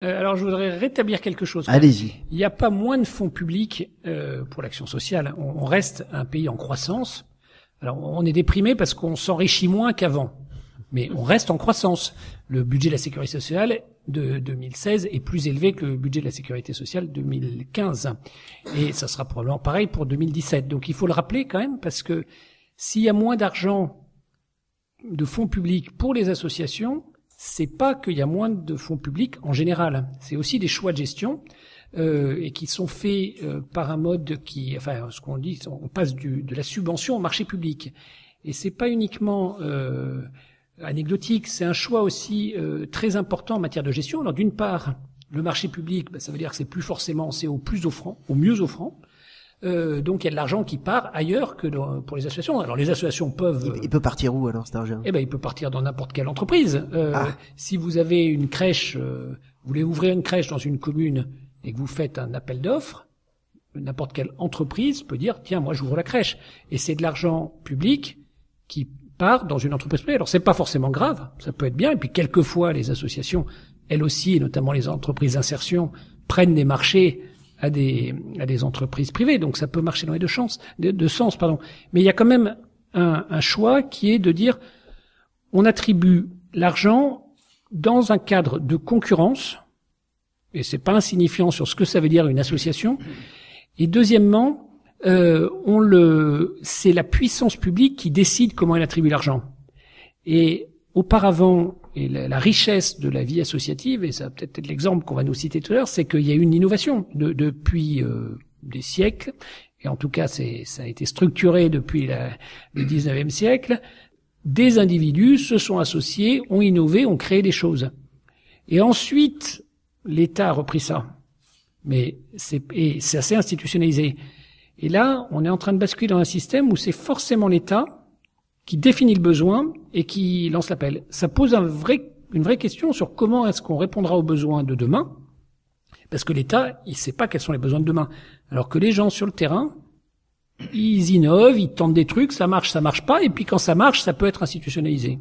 Alors, je voudrais rétablir quelque chose. Allez-y. Il n'y a pas moins de fonds publics pour l'action sociale. On reste un pays en croissance. Alors, on est déprimé parce qu'on s'enrichit moins qu'avant. Mais on reste en croissance. Le budget de la sécurité sociale de 2016 est plus élevé que le budget de la sécurité sociale 2015. Et ça sera probablement pareil pour 2017. Donc, il faut le rappeler quand même parce que s'il y a moins d'argent de fonds publics pour les associations, c'est pas qu'il y a moins de fonds publics en général. C'est aussi des choix de gestion et qui sont faits par un mode qui, enfin, ce qu'on dit, on passe de la subvention au marché public. Et c'est pas uniquement anecdotique, c'est un choix aussi très important en matière de gestion. Alors d'une part, le marché public, ça veut dire que c'est plus forcément, c'est au plus offrant, au mieux offrant. Donc il y a de l'argent qui part ailleurs que pour les associations. Alors les associations peuvent... Il peut partir où alors cet argent? Il peut partir dans n'importe quelle entreprise. Si vous avez une crèche, vous voulez ouvrir une crèche dans une commune et que vous faites un appel d'offres, n'importe quelle entreprise peut dire tiens, moi j'ouvre la crèche. Et c'est de l'argent public qui part dans une entreprise privée. Alors c'est pas forcément grave, ça peut être bien. Et puis quelquefois les associations, elles aussi, et notamment les entreprises d'insertion, prennent des marchés à des entreprises privées, donc ça peut marcher dans les deux sens. Mais il y a quand même un choix qui est de dire on attribue l'argent dans un cadre de concurrence, et c'est pas insignifiant sur ce que ça veut dire une association. Et deuxièmement, c'est la puissance publique qui décide comment elle attribue l'argent. Et auparavant, et la richesse de la vie associative, et ça va peut-être être l'exemple qu'on va nous citer tout à l'heure, c'est qu'il y a eu une innovation depuis des siècles, et en tout cas ça a été structuré depuis le 19e siècle. Des individus se sont associés, ont innové, ont créé des choses. Et ensuite, l'État a repris ça. Mais c'est assez institutionnalisé. Et là, on est en train de basculer dans un système où c'est forcément l'État qui définit le besoin et qui lance l'appel. Ça pose une vraie question sur comment est-ce qu'on répondra aux besoins de demain, parce que l'État, il sait pas quels sont les besoins de demain. Alors que les gens sur le terrain, ils innovent, ils tentent des trucs, ça marche pas, et puis quand ça marche, ça peut être institutionnalisé.